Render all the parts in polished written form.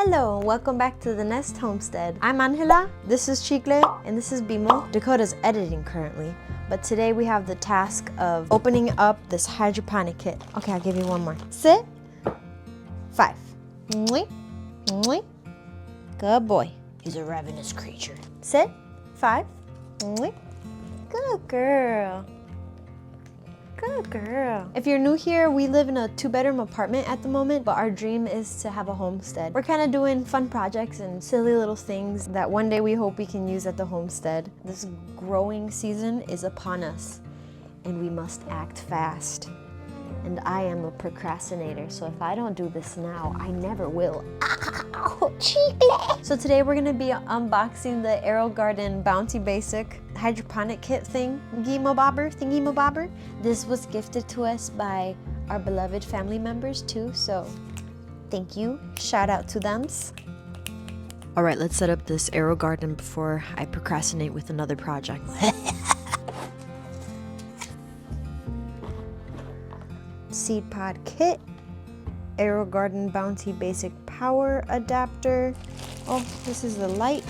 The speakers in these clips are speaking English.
Hello, welcome back to the Nest Homestead. I'm Angela, this is Chicle, and this is Bimo. Dakota's editing currently, but today we have the task of opening up this hydroponic kit. Okay, I'll give you one more. Sit. 5. Mwah. Mwah. Good boy. He's a ravenous creature. Sit. 5. Mwah. Good girl. Good girl. If you're new here, we live in a 2-bedroom apartment at the moment, but our dream is to have a homestead. We're kind of doing fun projects and silly little things that one day we hope we can use at the homestead. This growing season is upon us, and we must act fast. And I am a procrastinator, so if I don't do this now, I never will. Ow, Chicle! So today we're gonna be unboxing the AeroGarden Bounty Basic hydroponic kit thingy-mabobber. This was gifted to us by our beloved family members too, so thank you. Shout out to them. All right, let's set up this AeroGarden before I procrastinate with another project. Seed pod kit, AeroGarden Bounty Basic power adapter. Oh, this is the light.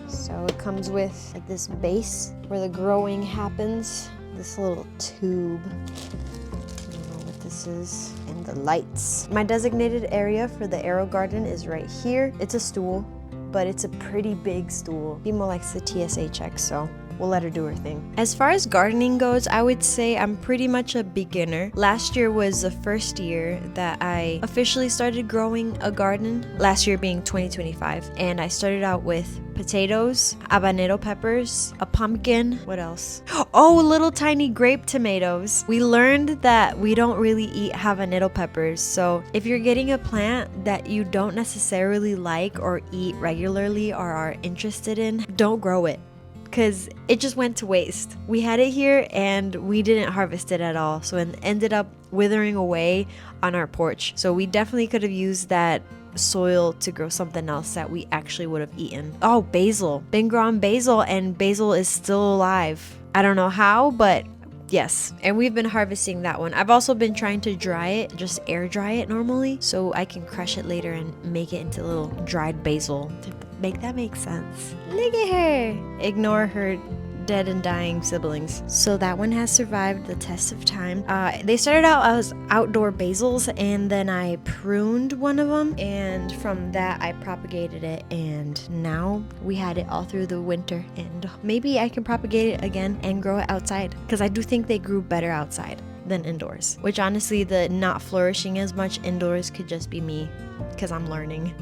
So it comes with like this base where the growing happens. This little tube. I don't know what this is. And the lights. My designated area for the AeroGarden is right here. It's a stool, but it's a pretty big stool. Bimo likes the TSA check, so we'll let her do her thing. As far as gardening goes, I would say I'm pretty much a beginner. Last year was the first year that I officially started growing a garden, last year being 2025. And I started out with potatoes, habanero peppers, a pumpkin, what else? Oh, little tiny grape tomatoes. We learned that we don't really eat habanero peppers, so if you're getting a plant that you don't necessarily like or eat regularly or are interested in, don't grow it, because it just went to waste. We had it here and we didn't harvest it at all, so it ended up withering away on our porch. So we definitely could have used that soil to grow something else that we actually would have eaten. Oh, basil. Been growing basil, and basil is still alive. I don't know how, but yes. And we've been harvesting that one. I've also been trying to dry it, just air dry it normally, so I can crush it later and make it into little dried basil. Make that make sense. Look at her. Ignore her dead and dying siblings. So that one has survived the test of time. They started out as outdoor basils, and then I pruned one of them, and from that I propagated it, and now we had it all through the winter, and maybe I can propagate it again and grow it outside, because I do think they grew better outside than indoors, which honestly the not flourishing as much indoors could just be me, because I'm learning.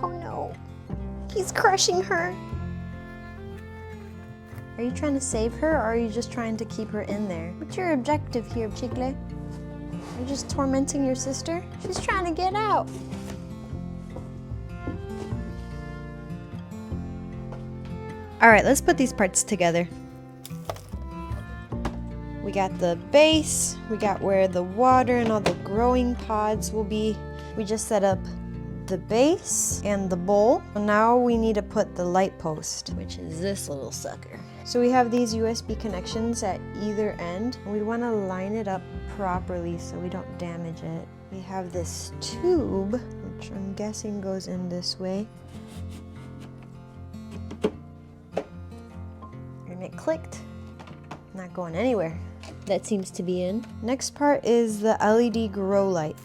Oh no, he's crushing her. Are you trying to save her, or are you just trying to keep her in there? What's your objective here, Chicle? You're just tormenting your sister? She's trying to get out. All right, let's put these parts together. We got the base, we got where the water and all the growing pods will be. We just set up the base and the bowl. Now we need to put the light post, which is this little sucker. So we have these USB connections at either end, and we want to line it up properly so we don't damage it. We have this tube, which I'm guessing goes in this way. And it clicked. Not going anywhere. That seems to be in. Next part is the LED grow light.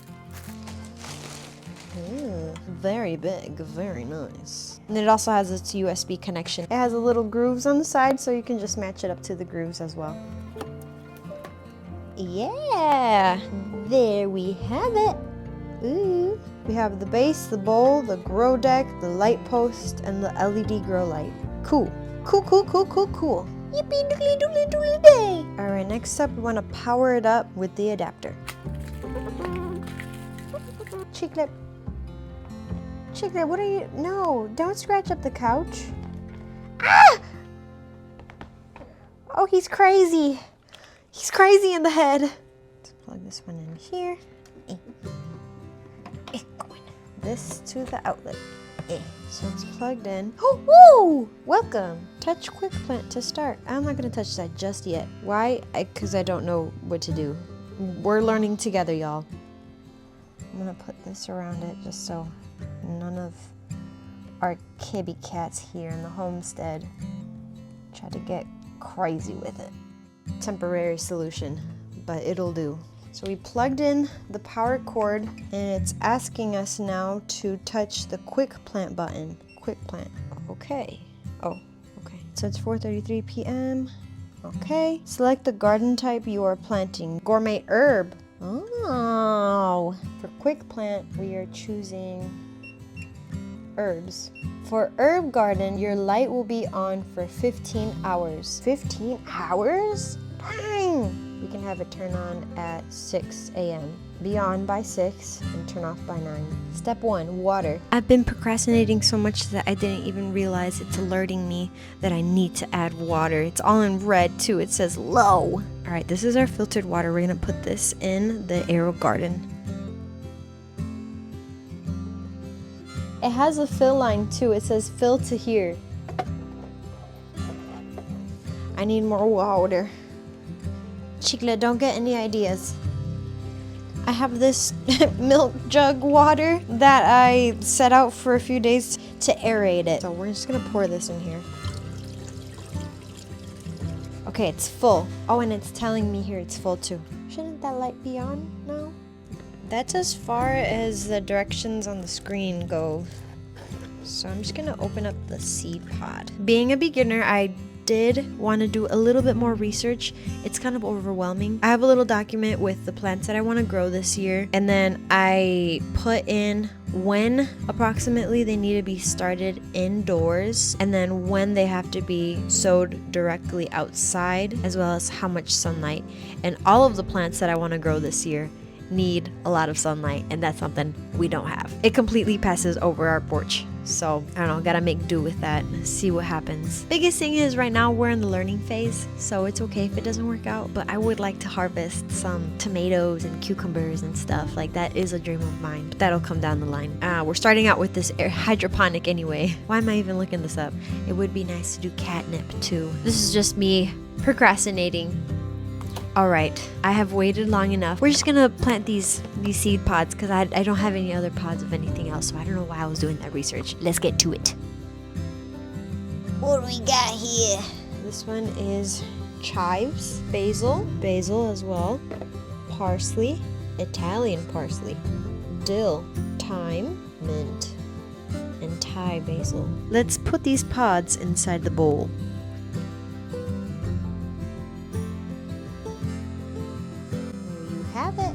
Ooh, very big, very nice. And it also has its USB connection. It has a little grooves on the side, so you can just match it up to the grooves as well. Yeah, there we have it. Ooh. We have the base, the bowl, the grow deck, the light post, and the LED grow light. Cool. Cool, cool, cool, cool, cool. Yippee doodly doodly doodly day. All right, next up, we want to power it up with the adapter. Chicle. Chicle, what are you? No, don't scratch up the couch. Ah! Oh, he's crazy. He's crazy in the head. Let's plug this one in here. This to the outlet. So it's plugged in. Oh, woo! Welcome. Touch quick plant to start. I'm not gonna touch that just yet. Why? Because I don't know what to do. We're learning together, y'all. I'm gonna put this around it just so none of our kitty cats here in the homestead try to get crazy with it. Temporary solution, but it'll do. So we plugged in the power cord and it's asking us now to touch the quick plant button. Quick plant. Okay. Oh, okay. So it's 4:33 p.m. Okay. Select the garden type you are planting. Gourmet herb. Oh. For quick plant, we are choosing herbs. For herb garden, your light will be on for 15 hours. 15 hours? Dang! We can have it turn on at 6 a.m. Be on by 6 and turn off by 9. Step 1, water. I've been procrastinating so much that I didn't even realize it's alerting me that I need to add water. It's all in red too. It says low. All right, this is our filtered water. We're gonna put this in the AeroGarden. It has a fill line too. It says fill to here. I need more water. Chicla, don't get any ideas. I have this milk jug water that I set out for a few days to aerate it. So we're just gonna pour this in here. Okay, it's full. Oh, and it's telling me here it's full too. Shouldn't that light be on now? That's as far as the directions on the screen go. So I'm just gonna open up the seed pod. Being a beginner, I did want to do a little bit more research. It's kind of overwhelming. I have a little document with the plants that I want to grow this year, and then I put in when approximately they need to be started indoors, and then when they have to be sowed directly outside, as well as how much sunlight. And all of the plants that I want to grow this year need a lot of sunlight, and that's something we don't have. It completely passes over our porch. So, I don't know, gotta make do with that, see what happens. Biggest thing is right now we're in the learning phase, so it's okay if it doesn't work out, but I would like to harvest some tomatoes and cucumbers and stuff. Like, that is a dream of mine, but that'll come down the line. We're starting out with this hydroponic anyway. Why am I even looking this up? It would be nice to do catnip too. This is just me procrastinating. Alright, I have waited long enough. We're just gonna plant these seed pods because I don't have any other pods of anything else, so I don't know why I was doing that research. Let's get to it. What do we got here? This one is chives, basil as well, parsley, Italian parsley, dill, thyme, mint, and Thai basil. Let's put these pods inside the bowl. Have it.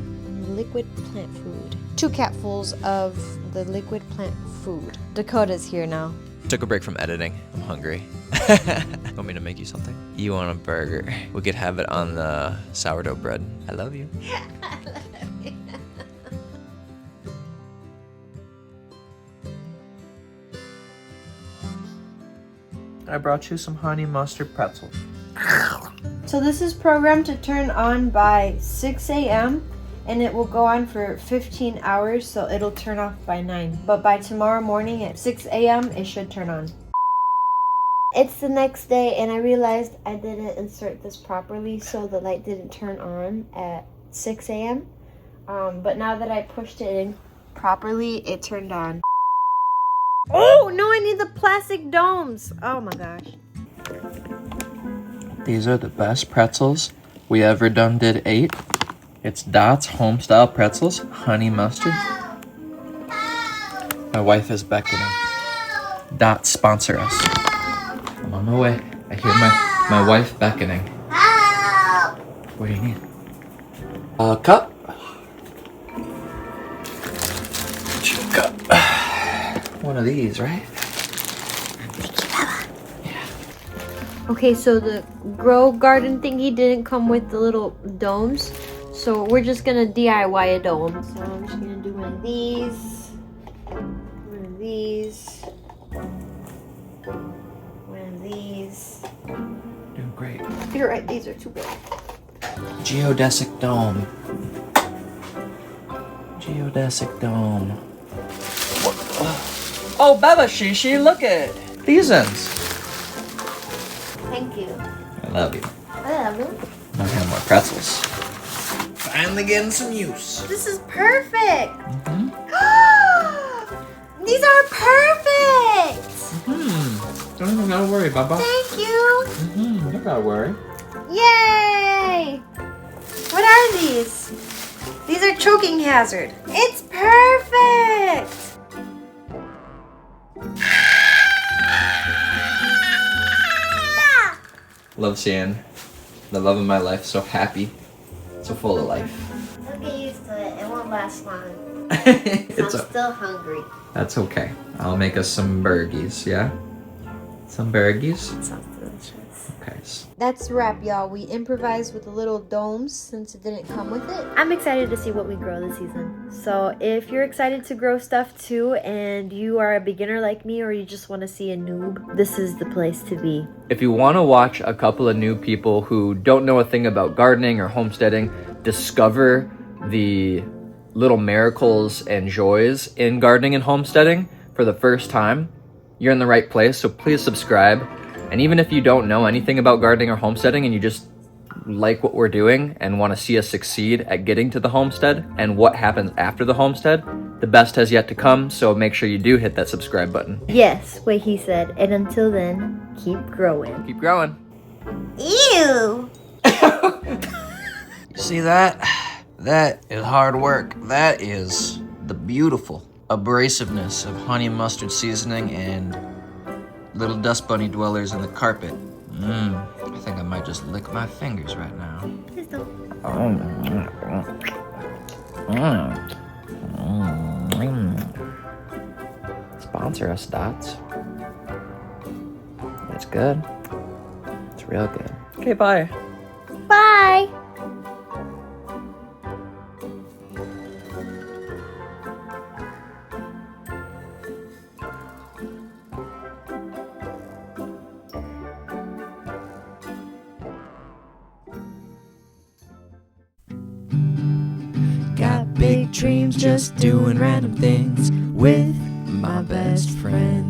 Liquid plant food. 2 capfuls of the liquid plant food. Dakota's here now. Took a break from editing. I'm hungry. Want me to make you something? You want a burger? We could have it on the sourdough bread. I love you. I love you. I brought you some honey mustard pretzels. So this is programmed to turn on by 6 a.m. and it will go on for 15 hours, so it'll turn off by 9. But by tomorrow morning at 6 a.m. it should turn on. It's the next day and I realized I didn't insert this properly, so the light didn't turn on at 6 a.m. But now that I pushed it in properly, it turned on. Oh, no, I need the plastic domes. Oh my gosh. These are the best pretzels we ever ate. It's Dot's home-style pretzels, honey mustard. My wife is beckoning. Dot, sponsor us. I'm on my way. I hear my wife beckoning. What do you need? A cup? What's your cup? One of these, right? Okay, so the grow garden thingy didn't come with the little domes, so we're just gonna DIY a dome. So I'm just gonna do one of these, one of these, one of these. Doing great. You're right, these are too big. Geodesic dome. Geodesic dome. Oh, Baba Shishi, look at these ends. Thank you. I love you. I love you. I have more pretzels. finally getting some use. This is perfect. Mm-hmm. These are perfect. Mm-hmm. Don't even gotta worry, Baba. Thank you. Mm-hmm. Don't gotta worry. Yay! What are these? These are choking hazard. It's perfect. Love seeing the love of my life so happy, so full of life. I'll get used to it. It won't last long. I'm still hungry. That's okay. I'll make us some burgies, yeah? Some burgies? Sounds delicious. Okay. That's a wrap, y'all. We improvised with the little domes since it didn't come with it. I'm excited to see what we grow this season. So if you're excited to grow stuff too and you are a beginner like me or you just want to see a noob, this is the place to be. If you want to watch a couple of new people who don't know a thing about gardening or homesteading discover the little miracles and joys in gardening and homesteading for the first time, you're in the right place. So please subscribe. And even if you don't know anything about gardening or homesteading and you just like what we're doing and want to see us succeed at getting to the homestead and what happens after the homestead, the best has yet to come. So make sure you do hit that subscribe button. Yes, what he said. And until then, keep growing. Keep growing. Ew! You see that? That is hard work. That is the beautiful abrasiveness of honey mustard seasoning and little dust bunny dwellers in the carpet. I think I might just lick my fingers right now. Please don't. Sponsor us, Dots. It's good. It's real good. Okay, bye. Bye! Got big dreams, just doing random things with my best friend.